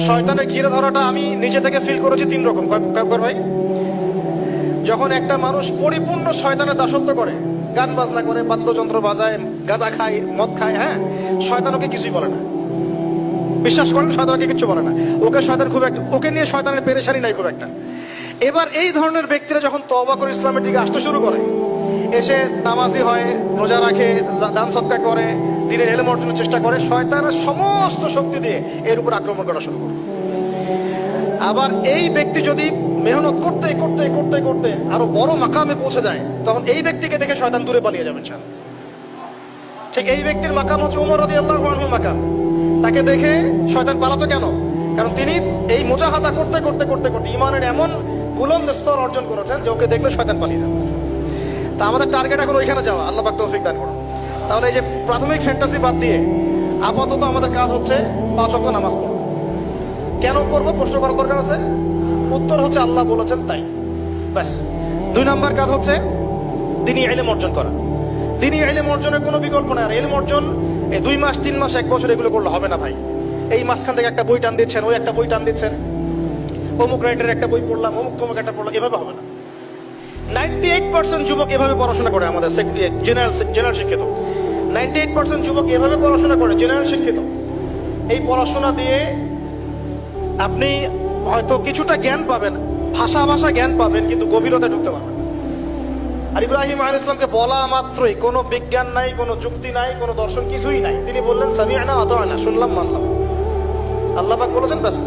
শয়তানের ঘিরে ধরাটা আমি নিজে থেকে ফিল করেছি তিন রকম। ভাই, যখন একটা মানুষ পরিপূর্ণ শয়তানের দাসত্ব করে, গান বাজনা করে, বাদ্যযন্ত্র বাজায়, গাঁজা খায়, মদ খায়, হ্যাঁ, শয়তান ওকে কিছুই বলে না। বিশ্বাস করেন, শয়তানকে কিছু বলে না। ওকে শয়তান খুব একটা, ওকে নিয়ে শয়তানের পেরেশানি নাই খুব একটা। এবার এই ধরনের ব্যক্তিরা যখন তওবা করে ইসলামের দিকে আসতে শুরু করে, এসে নামাজি হয়, রোজা রাখে, দান সদকা করে, দিনের এলেম অর্জনের চেষ্টা করে, শয়তানের সমস্ত শক্তি দিয়ে এর উপর আক্রমণ করা শুরু করে। আবার এই ব্যক্তি যদি মেহনত করতে করতে করতে করতে আরো বড় মাকামে পৌঁছে যায়, তখন এই ব্যক্তিকে দেখে শয়তান দূরে পালিয়ে যাবে। ঠিক এই ব্যক্তির মাকাম হচ্ছে উমর রাদিয়াল্লাহু আনহু মাকাম। তাকে দেখে শয়তান পালাতো কেন? কারণ তিনি এই মুজাহাদা করতে করতে করতে করতে ইমানের এমন বুলন্দ স্তর অর্জন করেছেন যে ওকে দেখলে শয়তান পালিয়ে যাবে। তা আমাদের টার্গেট এখন ওইখানে যাওয়া। আল্লাহ পাক তৌফিক দান করুন। তাহলে এই যে প্রাথমিক ফ্যান্টাসি বাদ দিয়ে আপাতত আমাদের কাজ হচ্ছে 5 ওয়াক্ত নামাজ পড়া। কেন করবো প্রশ্ন করার দরকার আছে? উত্তর হচ্ছে আল্লাহ বলেছেন তাই, ব্যাস। 2 নম্বর কাজ হচ্ছে দ্বীনি ইলম অর্জন করা। দ্বীনি ইলম অর্জনের কোনো বিকল্প নাই। আর ইলম অর্জন 2 মাস 3 মাস 1 বছর এগুলো করলে হবে না ভাই। এই মাঝখান থেকে একটা বই টান দিচ্ছেন, ওই একটা বই টান দিচ্ছেন, অমুক রাইটারের একটা বই পড়লাম, অমুক তমুক একটা পড়লাম, এভাবে হবে না। 98% যুবক এভাবে পড়াশোনা করে। আমাদের জেনারেল শিক্ষিত 98% যুবক এভাবে পড়াশোনা করে, জেনারেল শিক্ষিত। এই পড়াশোনা দিয়ে আপনি হয়তো কিছুটা জ্ঞান পাবেন, ভাষা জ্ঞান পাবেন, কিন্তু গভীরতা ঢুকতে পারবেন। আর ইব্রাহিম আলাইহিস সালামকে বলা মাত্রই কোনো বিজ্ঞান নাই, কোনো যুক্তি নাই, কোনো দর্শন, কিছুই নাই। তিনি বললেন সামি'না ওয়া আতা'না, শুনলাম মানলাম। আল্লাহ পাক বলেছেন ব্যাস।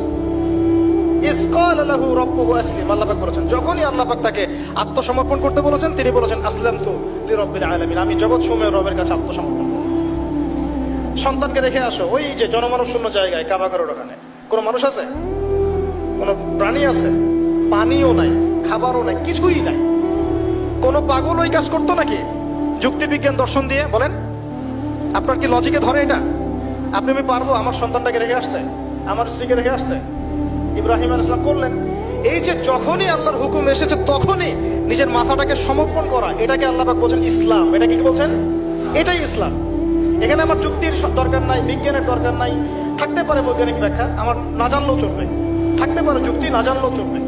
ইয ক্বালা লাহু রাব্বুহু আসলিম, আল্লাহ পাক বলেছেন, যখনই আল্লাহ পাক তাকে আত্মসমর্পণ করতে বলেছেন, তিনি বলেছেন আসলামতু লিরাব্বিল আলামিন, আমি জগৎ সমূহের রবের কাছে আত্মসমর্পণ। সন্তানকে রেখে আসো ওই যে জনমানব শূন্য জায়গায়, কাবা ঘরের ওখানে। কোনো মানুষ আছে? কোনো প্রাণী আছে? পানিও নাই, খাবারও নাই, কিছুই নাই। কোনো পাগল ওই কাজ করতো নাকি যুক্তি বিজ্ঞান দর্শন দিয়ে? বলেন, আপনার কি লজিকে ধরে এটা? আমি পারবো আমার সন্তানটাকে রেখে আসতে, আমার স্ত্রীকে রেখে আসতে? ইব্রাহিম আলাইহিস সালাম করলেন। এই যে যখনই আল্লাহর হুকুম এসেছে তখনই নিজের মাথাটাকে সমর্পণ করা, এটাকে আল্লাহ পাক বলছেন ইসলাম। এটা কি বলছেন? এটাই ইসলাম। এখানে আমার যুক্তির দরকার নাই, বিজ্ঞানের দরকার নাই। থাকতে পারে বৈজ্ঞানিক ব্যাখ্যা, আমার না জানলেও চলবে। থাকতে পারে যুক্তি, না জানলেও চলবে।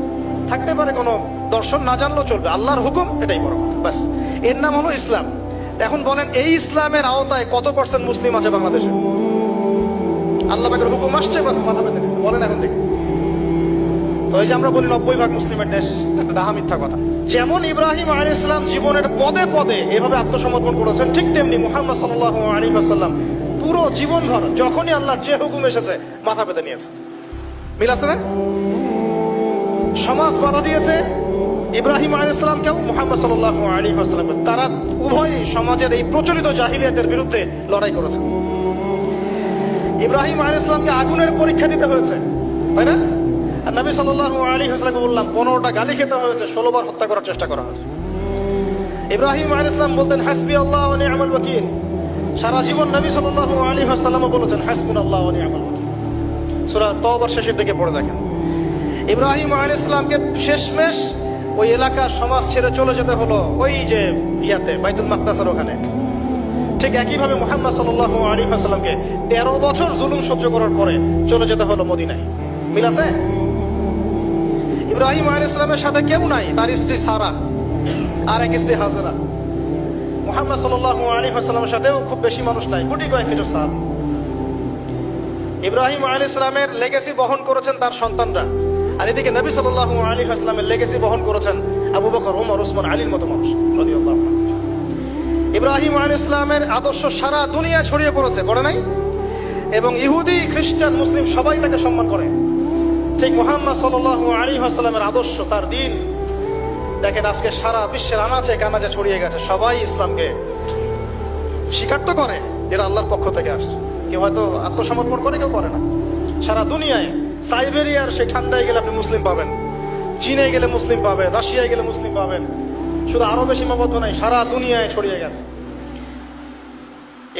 থাকতে পারে কোনো দর্শন, না জানলেও চলবে। আল্লাহর হুকুম, এটাই বড় কথা, ব্যাস। এর নাম হলো ইসলাম। এখন বলেন, এই ইসলামের আওতায় কত % মুসলিম আছে বাংলাদেশে? আল্লাহ পাকের হুকুম আসছে, বাস মাথা পেতে দিচ্ছে। বলেন এখন দেখি। তো এই যে আমরা বলি 90% মুসলিমের দেশ, একটা ডাহা মিথ্যা কথা। যেমন ইব্রাহিম আলাইহিস সালাম জীবনের পদে পদে এভাবে আত্মসমর্পণ করেছেন, ঠিক তেমনি মুহাম্মদ সাল্লাল্লাহু আলাইহি ওয়াসাল্লাম পুরো জীবনভর যখনই আল্লাহর যে হুকুম এসেছে মাথা পেতে নিয়েছে। মিল আছে না? সমাজ বাধা দিয়েছে ইব্রাহিম আলাইহিস সালামকেও, মুহাম্মদ সাল্লাল্লাহু আলাইহি ওয়াসাল্লাম। তারা উভয়ই সমাজের এই প্রচলিত জাহিলিয়াতের বিরুদ্ধে লড়াই করেছে। ইব্রাহিম আলাইহিস সালামকে আগুনের পরীক্ষা দিতে হয়েছে, তাই না? আর নবী সাল্লাল্লাহু আলাইহি ওয়াসাল্লামকে বললাম 15টা গালি খেতে হয়েছে, 16 বার হত্যা করার চেষ্টা করা হয়েছে। ইব্রাহিম আলাইহিস সালাম বলতেন হাসবি আল্লাহ ওয়া নি'মাল ওয়াকিল। সারা জীবন নবী সাল্লাল্লাহু আলাইহি ওয়াসাল্লাম বলেছেন হাসবুনাল্লাহু ওয়া নি'মাল ওয়াকিল। সূরা তাওবার শেষের দিকে পড়ে দেখেন। ইব্রাহিম আলাইহিস সালামকে শেষমেশ ওই এলাকার সমাজ ছেড়ে চলে যেতে হলো ওই যে ইয়াতে বাইতুল মাকদাসের ওখানে। ঠিক একইভাবে মুহাম্মদ সাল্লাল্লাহু আলাইহি ওয়াসাল্লামকে 13 বছর জুলুম সহ্য করার পরে চলে যেতে হলো মদিনায়। মিল আছে? ইব্রাহিম আলাইহিস সালামের সাথে কেউ নাই, তার স্ত্রী সারা আর এক স্ত্রী হাজেরা। মুহাম্মদ সাল্লাল্লাহু আলাইহি ওয়াসাল্লামের সাথেও খুব বেশি মানুষ নাই, কোটি কয়েক কিছু সাহাবী। ইব্রাহিম আলাইহিস সালামের লেগেসি বহন করেছেন তার সন্তানরা, আর এদিকে নবী সাল্লাল্লাহু আলাইহি ওয়াসাল্লামের লেগেসি বহন করেছেন আবু বকর, ওমর, ওসমান, আলীর মতো মানুষ রাদিয়াল্লাহু আনহু। ইব্রাহিম আলাইহিস সালামের আদর্শ সারা দুনিয়া ছড়িয়ে পড়েছে, পড়ে নাই? এবং ইহুদি, খ্রিস্টান, মুসলিম সবাই তাকে সম্মান করে। ঠিক মুহাম্মদ সাল্লাল্লাহু আলাইহি ওয়াসাল্লামের আদর্শ, তার দ্বীন দেখেন আজকে সারা বিশ্বের আনাচে কানাচে ছড়িয়ে গেছে। সবাই ইসলামকে স্বীকার তো করে, যেটা আল্লাহর পক্ষ থেকে আসছে। কেউ হয়তো আত্মসমর্পণ করে, কেউ করে না। সারা দুনিয়ায় সাইবেরিয়ার সেই ঠান্ডায় গেলে আপনি মুসলিম পাবেন, চীনে গেলে মুসলিম পাবেন, রাশিয়ায় গেলে মুসলিম পাবেন। শুধু আরবে সীমাবদ্ধ নাই, সারা দুনিয়ায় ছড়িয়ে গেছে।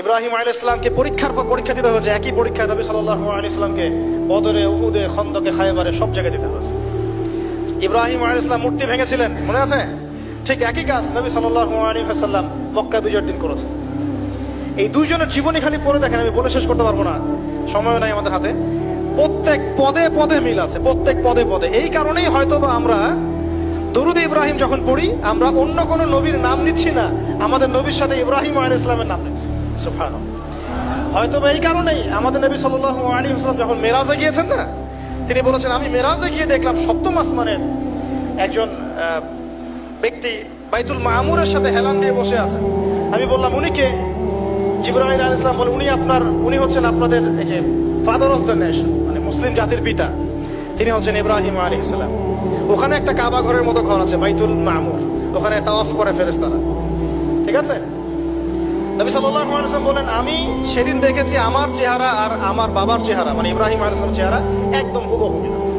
ইব্রাহিম আলাইহিস সালামকে পরীক্ষার পর পরীক্ষা দিতে হয়েছে। একই পরীক্ষা নবী সাল্লাল্লাহু আলাইহি সাল্লামকে বদরে, উহুদে, খন্দকে, খায়বারে সব জায়গায় দিতে হয়েছে। ইব্রাহিম আলাইহিস সালাম মূর্তি ভেঙেছিলেন, মনে আছে? ঠিক একই কাজ নবী সাল্লাল্লাহু আলাইহি ওয়াসাল্লাম মক্কা বিজয়ের দিন করেছেন। এই দুইজনের জীবনী খালি পড়ে দেখেন, আমি বলে শেষ করতে পারবো না, সময় নাই আমাদের হাতে। প্রত্যেক পদে পদে মিল আছে, প্রত্যেক পদে পদে। এই কারণেই হয়তোবা আমরা দরুদ ইব্রাহিম যখন পড়ি, আমরা অন্য কোন নবীর নাম নিচ্ছি না, আমাদের নবীর সাথে ইব্রাহিম আলাইহিস সালামের নাম নিচ্ছি। সুবহানাল্লাহ। হয়তোবা এই কারণেই আমাদের নবী সাল্লাল্লাহু আলাইহি ওয়াসাল্লাম যখন মেরাজে গিয়েছেন না, তিনি বলেছেন, আমি মেরাজে গিয়ে দেখলাম সপ্তম আসমানের একজন ব্যক্তি বাইতুল মামুরের সাথে হেলান দিয়ে বসে আছেন। আমি বললাম, উনি কে? জিবরাইল আলাইহিস সালাম বলে, উনি হচ্ছেন আপনাদের এই যে ফাদার অফ দ্য নেশন, মানে মুসলিম জাতির পিতা, তিনি হচ্ছেন ইব্রাহিম আলাইহিস সালাম। ওখানে একটা কাবা ঘরের মতো ঘর আছে, বাইতুল মামুর, ওখানে তাওয়াফ করে ফেরেশতারা। ঠিক আছে? নবী সাল্লাল্লাহু আলাইহি ওয়াসাল্লাম বলেন, আমি সেদিন দেখেছি আমার চেহারা আর আমার বাবার চেহারা, মানে ইব্রাহিম আলাইহিস সালামের চেহারা একদম হুবহু মিল আছে।